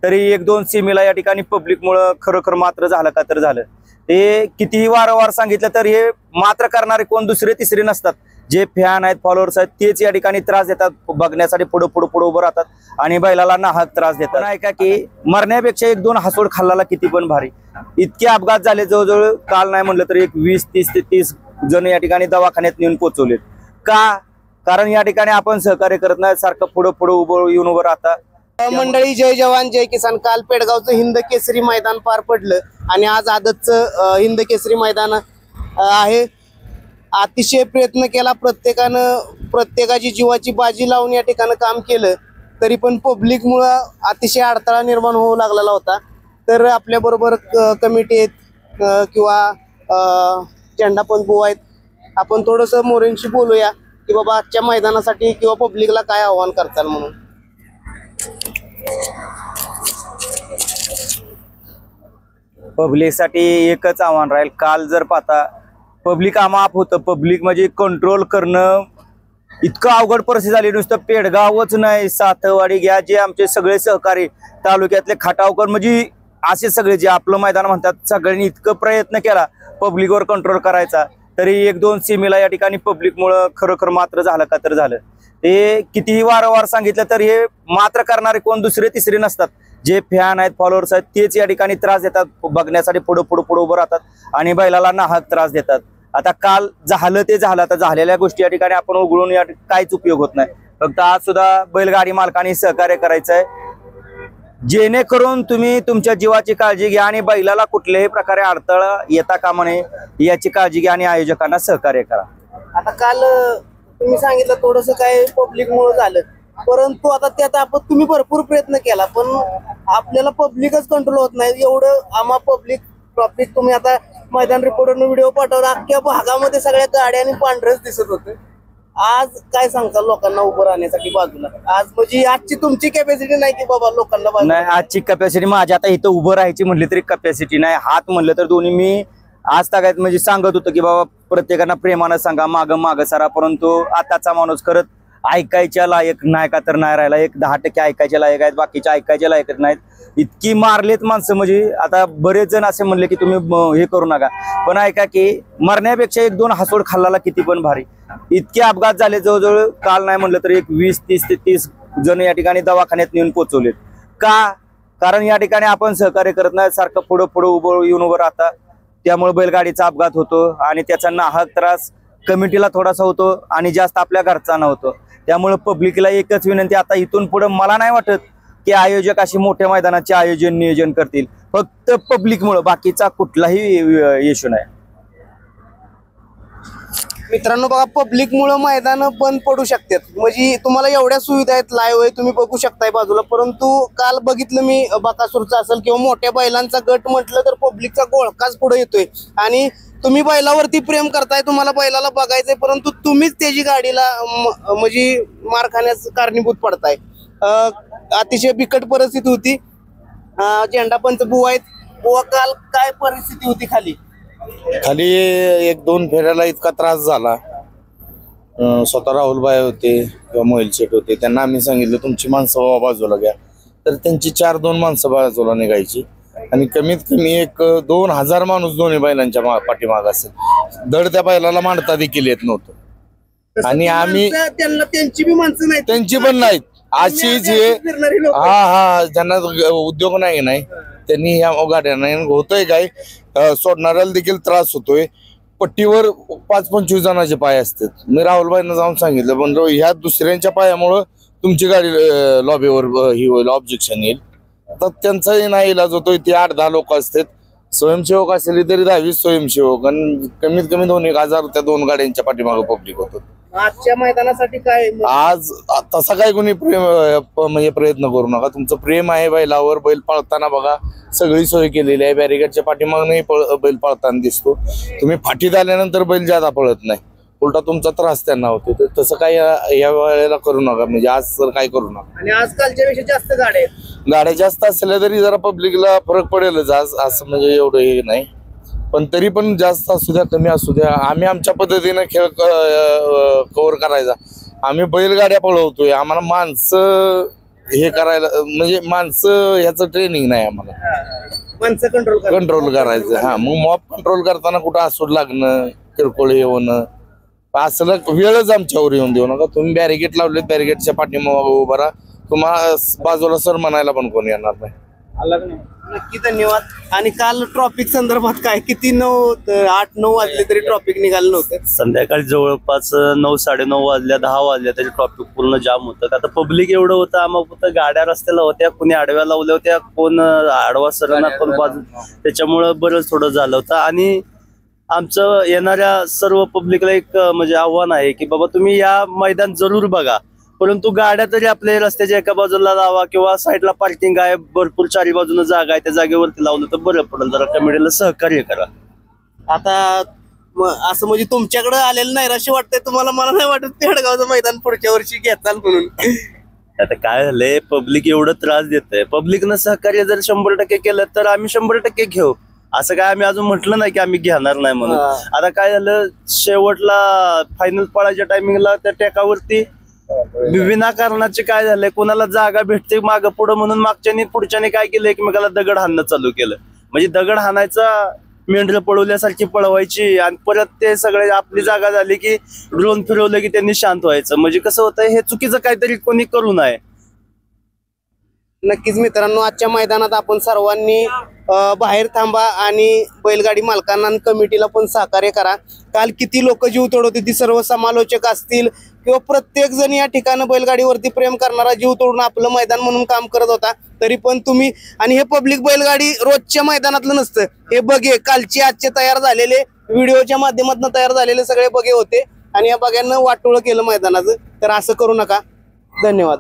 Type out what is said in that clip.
तरी एक दोन सीमेला या ठिकाणी पब्लिकमुळं खरोखर मात्र झालं का तर झालं। ते कितीही वारंवार सांगितलं तर हे मात्र करणारे कोण दुसरे तिसरे नसतात, जे फॅन आहेत फॉलोअर्स आहेत तेच या ठिकाणी त्रास देतात, बघण्यासाठी पुढे उभं राहतात आणि बैलाला नाहक त्रास देतात। ऐका की मरण्यापेक्षा एक दोन हसोड खाल्लाला किती पण भारी। इतके अपघात झाले, जवळजवळ काल नाही म्हणलं तर एक 20 ते 30 जण या ठिकाणी दवाखान्यात नेऊन पोहोचवलेत। का? कारण या ठिकाणी आपण सहकार्य करत नाही, सारखं पुढे उभं राहता। मंडळी, जय जवान जय किसान। काल पेडगावचं हिंद केसरी मैदान पार पडलं आणि आज आदतचं हिंद केसरी मैदान आहे। अतिशय प्रयत्न केला प्रत्येकानं, प्रत्येकाची जीवाची बाजी लावून या ठिकाणी काम केलं, तरी पण पब्लिकमुळं अतिशय अडथळा निर्माण होऊ लागलेला होता। तर आपल्याबरोबर कमिटी आहेत किंवा झेंडापंच बुवा आहेत, आपण थोडंसं मोरेंशी बोलूया की बाबा आजच्या मैदानासाठी किंवा पब्लिकला काय आव्हान करताल म्हणून। पब्लिकसाठी एकच आव्हान राहील, काल जर पाहता पब्लिक आमाप होतं, पब्लिक म्हणजे कंट्रोल करणं इतकं अवघड परिस्थिती झाली। नुसतं पेडगावच नाही, सातवाडी घ्या, जे आमचे सगळे सहकारी तालुक्यातले खटावकर म्हणजे असे सगळे जे आपलं मैदान म्हणतात, सगळ्यांनी इतकं प्रयत्न केला पब्लिकवर कंट्रोल करायचा, तरी एक दोन सीमेला या ठिकाणी पब्लिकमुळं खरोखर मात्र झालं का तर झालं। ते कितीही वारंवार सांगितलं तर हे मात्र करणारे कोण दुसरे तिसरे नसतात, जे फॅन आहेत फॉलोअर्स आहेत तेच या ठिकाणी त्रास देतात, बघण्यासाठी पुढे उभं राहतात आणि बैलाला नाहक त्रास देतात। आता काल झालं ते झालं, आता झालेल्या गोष्टी या ठिकाणी आपण उघडून या काहीच उपयोग होत नाही। फक्त आज सुद्धा बैलगाडी मालकांनी सहकार्य करायचं आहे, जेणेकरून तुम्ही तुमच्या जीवाची काळजी घ्या आणि बैलाला कुठल्याही प्रकारे अडथळा येता कामा नये याची काळजी घ्या आणि आयोजकांना सहकार्य करा। आता काल तुम्ही सांगितलं थोडंसं काय पब्लिकमुळे झालं, परंतु आता त्यात आपण तुम्ही भरपूर प्रयत्न केला पण आपल्याला पब्लिकच कंट्रोल होत नाही। एवढं आम्हा ट्रॉफिक तुम्ही आता मैदान रिपोर्टरनं व्हिडिओ पाठवला, अख्ख्या भागामध्ये सगळ्या गाड्या आणि पांढरच दिसत होते। आज काय सांगता लोकांना उभं राहण्यासाठी बाजूला? आज म्हणजे आजची तुमची कॅपॅसिटी नाही की बाबा लोकांना बाजूला? नाही, आजची कॅपॅसिटी माझी आता इथं उभं राहायची म्हणली तरी कॅपॅसिटी नाही, हात म्हणलं तर दोन्ही मी आज तागायत म्हणजे सांगत होतो की बाबा प्रत्येकांना प्रेमानं सांगा, मागं सारा, परंतु आताचा माणूस खरंच ऐकायच्या लायक नाही का तर नाही राहिला। 10% ऐकायच्या लायक आहेत, बाकीचे ऐकायच्या लायक नाहीत। इतकी मारलेत माणसं, म्हणजे आता बरेच जण असे म्हणले की तुम्ही हे करू नका, पण ऐका की मरण्यापेक्षा एक दोन हसोड खाल्लाला किती पण भारी। इतके अपघात झाले, जवळजवळ काल नाही म्हणलं तर एक 20 ते 30 जण या ठिकाणी दवाखान्यात नेऊन पोहोचवलेत। का? कारण या ठिकाणी आपण सहकार्य करत नाही, सारखं पुढे उभं राहता, त्यामुळे बैलगाडीचा अपघात होतो आणि त्याचा नाहक त्रास कमिटीला थोडासा होतो आणि जास्त आपल्या घरचा नव्हतो। त्यामुळे पब्लिकला एकच विनंती, आता इथून पुढे मला नाही वाटत की आयोजक अशी मोठ्या मैदानाचे नियोजन करतील, फक्त पब्लिकमुळे, बाकीचा कुठलाही इश्यू नाही। मित्रांनो बघा, पब्लिकमुळे मैदान बंद पडू शकतात, म्हणजे तुम्हाला एवढ्या सुविधा आहेत, लाईव्ह आहे, तुम्ही बघू शकताय बाजूला, परंतु काल बघितलं मी बकासूरचा असेल किंवा मोठ्या बैलांचा गट म्हटलं तर पब्लिकचा गोळकाच पुढे येतोय आणि तुम्ही बैलावरती प्रेम करताय, तुम्हाला बैलाला बघायचंय, परंतु तुम्हीच त्याची गाडीला म्हणजे मार खाण्यास कारणीभूत पडताय। अतिशय बिकट परिस्थिती होती। झेंडापंच बुवा आहेत, बुवा काल काय परिस्थिती होती? खाली 1-2 फेऱ्याला इतका त्रास झाला, स्वतः राहुलबाई होते किंवा मोहिल शेठ होते, त्यांना आम्ही सांगितलं तुमची माणसं बाजूला घ्या, तर त्यांची 4-2 माणसं बाजूला निघायची आणि कमीत कमी 1-2 माणूस दोन्ही बैलांच्या पाठीमाग असेल, दड त्या बैलाला मांडता देखील येत नव्हतं आणि आम्ही त्यांची बी माणसं नाही, त्यांची पण नाहीत अशी जे ज्यांना उद्योग नाही त्यांनी ह्या गाड्यांना होतोय काय, सोडणाऱ्याला देखील त्रास होतोय। पट्टीवर 5-25 जणांचे पाय असतात। मी राहुलबाईंना जाऊन सांगितलं, पण ह्या दुसऱ्यांच्या पायामुळं तुमची गाडी लॉबीवर ही होईल, ऑब्जेक्शन येईल। तर त्यांचाही नाही इलाज होतोय, ते 8-10 लोक असतात, स्वयंसेवक असले तरी 10-20 स्वयंसेवक आणि कमीत कमी 2,000 त्या 2 गाड्यांच्या पाठीमागे पब्लिक होतं। आजच्या मैदानासाठी काय आज तसा काय कोणी प्रेम म्हणजे प्रयत्न करू नका, तुमचं प्रेम आहे बैलावर, बैल पळताना बघा सगळी सोय केलेली आहे, बॅरिकेडच्या पाठीमागूनही बैल पळताना दिसतो, तुम्ही फाटीत आल्यानंतर बैल ज्यादा पळत नाही, उलटा तुमचा त्रास त्यांना होतो, तर तसं काही या वेळेला करू नका, म्हणजे आज तर काय करू नका। आणि आजकालच्या पेक्षा जास्त गाड्या जास्त असल्या तरी जरा पब्लिकला फरक पडेलच आज, असं म्हणजे एवढं हे नाही, पण तरी पण जास्त असू द्या कमी असू द्या, आम्ही आमच्या पद्धतीने खेळ कव्हर करायचा। आम्ही बैलगाड्या पळवतोय, आम्हाला माणसं हे करायला म्हणजे माणसं ह्याचं ट्रेनिंग नाही आम्हाला माणसं कंट्रोल करायचं. हा मग मॉब कंट्रोल करताना कुठं आसूड लागणं, किरकोळ हे होणं असलं वेळच आमच्यावर येऊन देऊ नका. तुम्ही बॅरिकेड लावलेत, बॅरिकेडच्या पाठीमागे उभा राहा. तुम्हाला बाजूला सर म्हणायला पण कोणी येणार नाही. नक्की धन्यवाद. आणि काल ट्रॉफिक संदर्भात काय किती 8-9 वाजले तरी ट्रॉफिक निघालं नव्हतं? संध्याकाळी जवळपास 9, 9:30 वाजल्या, 10 वाजल्या तरी ट्रॉफिक पूर्ण जाम होतं. आता पब्लिक एवढं होतं, आम्हाला फक्त गाड्या रस्त्याला होत्या, कोणी आडव्या लावल्या होत्या, कोण आडवा सरना, कोण बाजू, त्याच्यामुळं बरंच थोडं झालं होतं. आणि आमचं येणाऱ्या सर्व पब्लिकला एक म्हणजे आव्हान आहे की बाबा तुम्ही या मैदान जरूर बघा, परंतु गाड्या तरी आपल्या रस्त्याच्या एका बाजूला लावा किंवा साईडला पार्किंग आहे, भरपूर चारी बाजूने जागा आहे, त्या जागेवरती लावलं तर बरं पडेल. जरा कमिटीला सहकार्य करा. आता असं म्हणजे तुमच्याकडे आलेलं नाही अशी वाटतंय तुम्हाला? मला नाही वाटत पेडगावचं मैदान पुढच्या वर्षी घेताल म्हणून. आता काय झालंय, पब्लिक एवढं त्रास देतंय, पब्लिकनं सहकार्य जर 100% केलं तर आम्ही 100% घेऊ. असं काय आम्ही अजून म्हटलं नाही की आम्ही घेणार नाही म्हणून. आता काय झालं, शेवटला फायनल पळायच्या टायमिंगला त्या टेकावरती विनाकारणाचे काय झालंय, कोणाला जागा भेटते मागं पुढं म्हणून मागच्यानी पुढच्यानी काय केलं, एकमेकाला दगड हाणणं चालू केलं. म्हणजे दगड हाणायचा, मेंढरं पळवल्यासारखी पळवायची आणि परत ते सगळे आपली जागा झाली की ड्रोन फिरवलं की त्यांनी शांत व्हायचं. म्हणजे कसं होतं, हे चुकीचं काहीतरी कोणी करू नये. नक्कीच मित्रांनो, आजच्या मैदानात आपण सर्वांनी बाहेर थांबा आणि बैलगाडी मालकांना आणि कमिटीला पण सहकार्य करा. काल किती लोक जीव तोडत होती, सर्व समालोचक असतील किंवा प्रत्येक जण या ठिकाणी बैलगाडीवरती प्रेम करणारा जीव तोडून आपलं मैदान म्हणून काम करत होता. तरी पण तुम्ही, आणि हे पब्लिक बैलगाडी रोजच्या मैदानातलं नसतं, हे बघे कालचे आजचे तयार झालेले व्हिडिओच्या माध्यमातून तयार झालेले सगळे बघे होते आणि या बघ्यांना वाटोळं केलं मैदानाचं. तर असं करू नका. धन्यवाद.